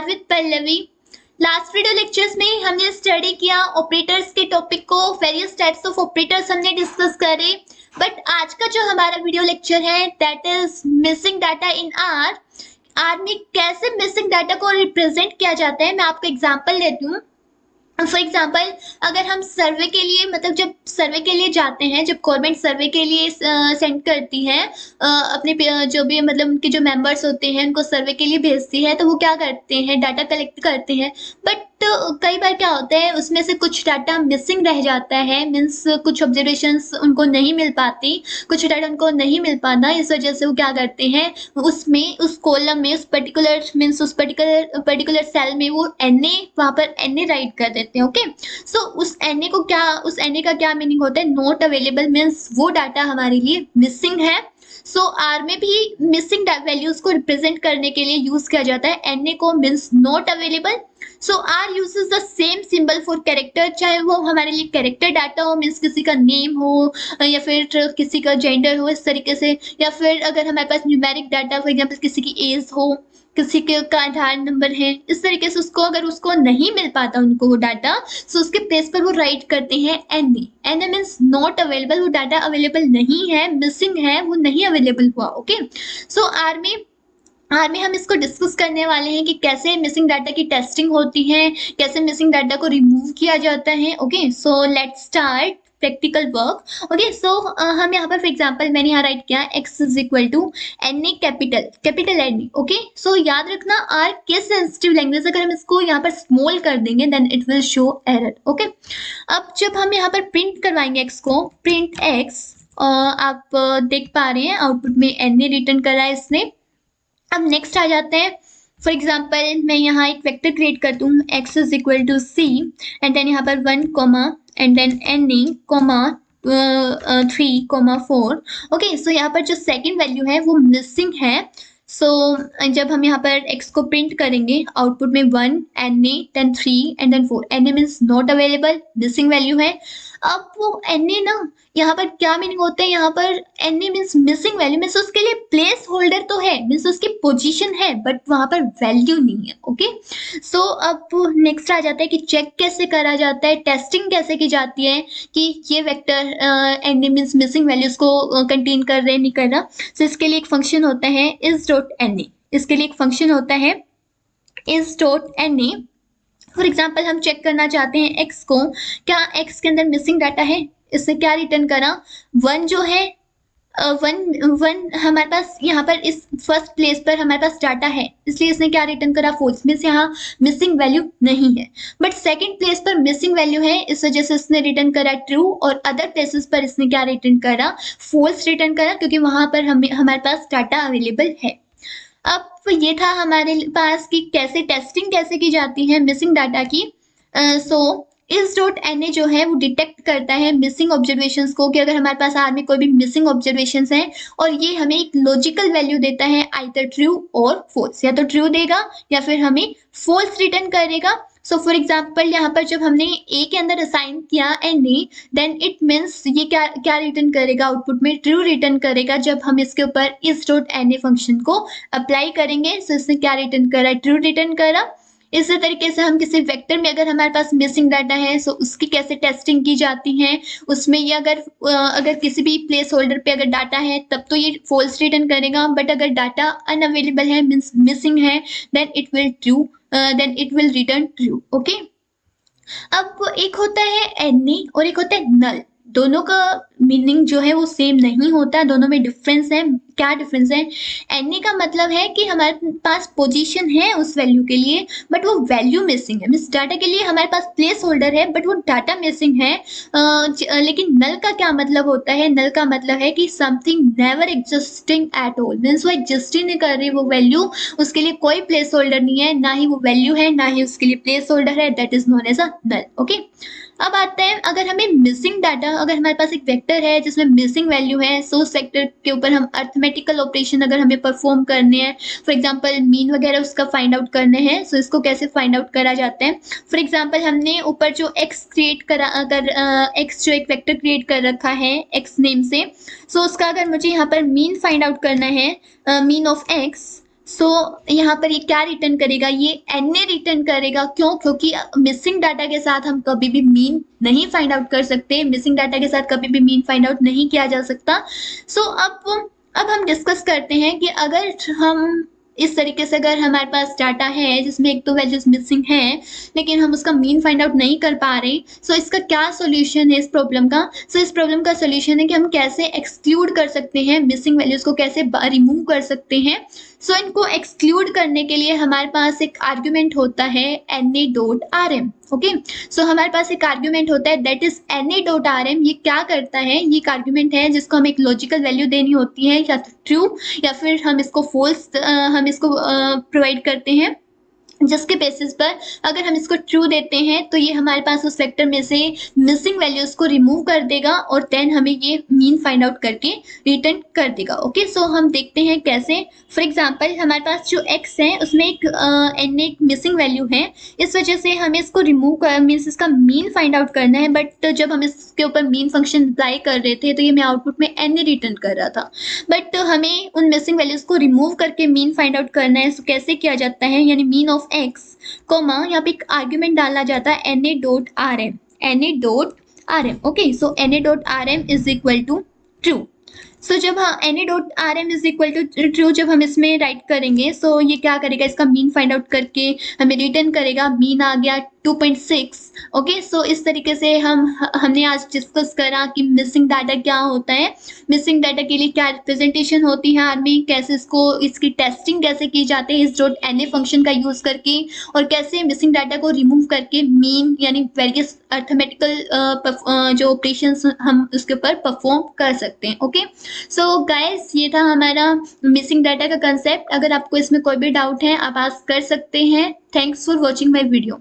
With Pallavi. Last video lectures में हमने study किया ऑपरेटर्स के टॉपिक को, वेरियस टाइप्स ऑफ ऑपरेटर्स हमने डिस्कस करे। बट आज का जो हमारा वीडियो लेक्चर है that is missing data in R. R में कैसे मिसिंग डाटा को रिप्रेजेंट किया जाता है, मैं आपको एग्जांपल देती हूँ। फॉर एग्जाम्पल, अगर हम सर्वे के लिए मतलब जब सर्वे के लिए जाते हैं, जब गवर्नमेंट सर्वे के लिए सेंड करती है अपने जो भी मतलब उनके जो मेंबर्स होते हैं उनको सर्वे के लिए भेजती है, तो वो क्या करते हैं, डाटा कलेक्ट करते हैं। बट कई बार क्या होता है उसमें से कुछ डाटा मिसिंग रह जाता है, मीन्स कुछ ऑब्जर्वेशंस उनको नहीं मिल पाती, कुछ डाटा उनको नहीं मिल पाता। इस वजह से वो क्या करते हैं, उसमें उस कॉलम में उस पर्टिकुलर मीन्स उस पर्टिकुलर सेल में वो एनए वहाँ पर एनए राइट कर देते हैं। ओके, सो उस एनए का क्या मीनिंग होता है, नॉट अवेलेबल, मीन्स वो डाटा हमारे लिए मिसिंग है। सो आर में भी मिसिंग वैल्यूज को रिप्रेजेंट करने के लिए यूज किया जाता है एनए को, means not available. So R uses the same symbol for character, चाहे वो हमारे लिए कैरेक्टर डाटा हो, मीन्स किसी का नेम हो या फिर किसी का जेंडर हो, इस तरीके से, या फिर अगर हमारे पास न्यूमेरिक डाटा फॉर एग्जाम्पल किसी की एज हो, किसी के का आधार नंबर है, इस तरीके से उसको अगर उसको नहीं मिल पाता उनको वो डाटा, सो उसके प्लेस पर वो राइट करते हैं NA. NA means not available, वो डाटा अवेलेबल नहीं है, मिसिंग है, वो नहीं अवेलेबल हुआ। ओके, सो आर में हम इसको डिस्कस करने वाले हैं कि कैसे मिसिंग डाटा की टेस्टिंग होती है, कैसे मिसिंग डाटा को रिमूव किया जाता है। Okay, so let's start practical work. Okay, so हम यहाँ पर फॉर एग्जांपल मैंने यहाँ राइट किया x is equal to N A capital N A. Okay, so याद रखना आर केस सेंसिटिव लैंग्वेज, अगर हम इसको यहाँ पर स्मॉल कर देंगे then it will show error. Okay, अब जब हम यहाँ पर प्रिंट करवाएंगे x को, प्रिंट x, आप देख पा रहे हैं आउटपुट में एन ए रिटर्न करा है इसने। अब नेक्स्ट आ जाते हैं, फॉर एग्जाम्पल मैं यहाँ एक वेक्टर क्रिएट करती हूँ x is equal to C and then यहाँ पर 1 comma and then N A comma 3,4। Okay, so यहाँ पर जो सेकंड वैल्यू है वो मिसिंग है। सो जब हम यहाँ पर x को प्रिंट करेंगे आउटपुट में 1 N A then 3 and then 4, N A means not available, missing value है। अब वो एन ए ना यहाँ पर क्या मीनिंग होता है, यहाँ पर N A means missing value, means उसके लिए प्लेस होल्डर तो है, मीन्स उसकी पोजीशन है बट वहां पर वैल्यू नहीं है। ओके, सो अब नेक्स्ट आ जाता है कि चेक कैसे करा जाता है, टेस्टिंग कैसे की जाती है कि ये vector N A means missing values को कंटेन कर रहे नहीं कर रहा। सो इसके लिए एक फंक्शन होता है इज डॉट एन ए, इसके लिए एक फंक्शन होता है is dot N A. For example हम चेक करना चाहते हैं x को, क्या x के अंदर मिसिंग डाटा है, इसने क्या रिटर्न करा, 1 जो है, 1 हमारे पास यहाँ पर इस फर्स्ट प्लेस पर हमारे पास डाटा है, इसलिए इसने क्या रिटर्न करा, फॉल्स, मीन्स यहाँ मिसिंग वैल्यू नहीं है। बट सेकंड प्लेस पर मिसिंग वैल्यू है, इस वजह से इसने रिटर्न करा ट्रू, और अदर प्लेसेस पर इसने क्या रिटर्न करा, फॉल्स रिटर्न करा, क्योंकि वहां पर हमारे पास डाटा अवेलेबल है। अब ये था हमारे पास कि कैसे टेस्टिंग कैसे की जाती है मिसिंग डाटा की। सो इस डॉट एन ए जो है वो डिटेक्ट करता है मिसिंग ऑब्जर्वेशंस को, कि अगर हमारे पास आर में कोई भी मिसिंग ऑब्जर्वेशंस हैं, और ये हमें एक लॉजिकल वैल्यू देता है, आइदर ट्रू और फॉल्स, या तो ट्रू देगा या फिर हमें फॉल्स रिटर्न करेगा। सो फॉर एग्जाम्पल यहाँ पर जब हमने ए के अंदर असाइन किया N A, then it means ये क्या रिटर्न करेगा, आउटपुट में ट्रू रिटर्न करेगा जब हम इसके ऊपर इस डॉट एन ए फंक्शन को अप्लाई करेंगे। सो इसने क्या रिटर्न करा, ट्रू रिटर्न करा। इसी तरीके से हम किसी वेक्टर में अगर हमारे पास मिसिंग डाटा है, सो उसकी कैसे टेस्टिंग की जाती है, उसमें ये अगर किसी भी प्लेस होल्डर पे अगर डाटा है तब तो ये फॉल्स रिटर्न करेगा, बट अगर डाटा अनअवेलेबल है मीन्स मिसिंग है, then it will return true. Okay, अब एक होता है एनी और एक होता है नल, दोनों का मीनिंग जो है वो सेम नहीं होता, दोनों में डिफरेंस है। क्या डिफरेंस है, एन का मतलब है कि हमारे पास पोजीशन है उस वैल्यू के लिए बट वो वैल्यू मिसिंग है, मीन्स डाटा के लिए हमारे पास प्लेस होल्डर है बट वो डाटा मिसिंग है। लेकिन नल का क्या मतलब होता है, नल का मतलब है कि something never existing at all, means वो एग्जिस्ट ही नहीं कर रही वो वैल्यू, उसके लिए कोई प्लेस होल्डर नहीं है, ना ही वो वैल्यू है ना ही उसके लिए प्लेस होल्डर है, that is known as a null. Okay, अब आता है अगर हमें मिसिंग डाटा, अगर हमारे पास एक वेक्टर है जिसमें मिसिंग वैल्यू है, सो उस वेक्टर के ऊपर हम अर्थमेटिकल ऑपरेशन अगर हमें परफॉर्म करने हैं, फॉर एग्जांपल मीन वगैरह उसका फाइंड आउट करने हैं, सो इसको कैसे फाइंड आउट करा जाता है। फॉर एग्जांपल हमने ऊपर जो एक्स क्रिएट करा, अगर एक्स जो एक वेक्टर क्रिएट कर रखा है एक्स नेम से, सो उसका अगर मुझे यहाँ पर मीन फाइंड आउट करना है, मीन ऑफ एक्स, सो यहाँ पर ये क्या रिटर्न करेगा, ये NA रिटर्न करेगा। क्यों? क्योंकि मिसिंग डाटा के साथ हम कभी भी मीन नहीं फाइंड आउट कर सकते, मिसिंग डाटा के साथ कभी भी मीन फाइंड आउट नहीं किया जा सकता। सो अब हम डिस्कस करते हैं कि अगर हम इस तरीके से, अगर हमारे पास डाटा है जिसमें एक तो वैल्यूज मिसिंग है लेकिन हम उसका मीन फाइंड आउट नहीं कर पा रहे, सो इसका क्या सॉल्यूशन है इस प्रॉब्लम का? सो इस प्रॉब्लम का सॉल्यूशन है कि हम कैसे एक्सक्लूड कर सकते हैं, मिसिंग वैल्यूज को कैसे रिमूव कर सकते हैं। सो इनको एक्सक्लूड करने के लिए हमारे पास एक आर्ग्यूमेंट होता है NA.rm। ओके, सो हमारे पास एक आर्ग्यूमेंट होता है दैट इज NA.rm। ये क्या करता है, ये एक आर्ग्यूमेंट है जिसको हम एक लॉजिकल वैल्यू देनी होती है, या तो ट्रू या फिर हम इसको फॉल्स हम इसको प्रोवाइड करते हैं, जिसके बेसिस पर अगर हम इसको ट्रू देते हैं तो ये हमारे पास उस वेक्टर में से मिसिंग वैल्यूज को रिमूव कर देगा और देन हमें ये मीन फाइंड आउट करके रिटर्न कर देगा। ओके, सो हम देखते हैं कैसे। फॉर एग्जांपल हमारे पास जो x है उसमें एक n एक मिसिंग वैल्यू है, इस वजह से हमें इसको रिमूव कर मीन्स इसका मीन फाइंड आउट करना है। बट जब हम इसके ऊपर मीन फंक्शन अप्लाई कर रहे थे तो ये हमें आउटपुट में n रिटर्न कर रहा था, बट हमें उन मिसिंग वैल्यूज को रिमूव करके मीन फाइंड आउट करना है। सो कैसे किया जाता है, यानी मीन ऑफ x कोमा यहाँ पे एक आर्ग्यूमेंट डाला जाता है NA.rm, NA.rm। Okay, so NA.rm is equal to true. So जब NA.rm is equal to true जब हम इसमें राइट करेंगे, सो ये क्या करेगा, इसका मीन फाइंड आउट करके हमें रिटर्न करेगा। मीन आ गया 2.6। ओके, सो इस तरीके से हमने आज डिस्कस करा कि मिसिंग डाटा क्या होता है, मिसिंग डाटा के लिए क्या रिप्रेजेंटेशन होती है आर में, कैसे इसकी टेस्टिंग कैसे की जाती है इस .NA फंक्शन का यूज करके, और कैसे मिसिंग डाटा को रिमूव करके मीन यानी वेरियस अर्थमेटिकल जो ऑपरेशंस हम उसके ऊपर परफॉर्म कर सकते हैं। ओके, सो गाइस ये था हमारा मिसिंग डाटा का कंसेप्ट। अगर आपको इसमें कोई भी डाउट है आप आस्क कर सकते हैं। Thanks for watching my video.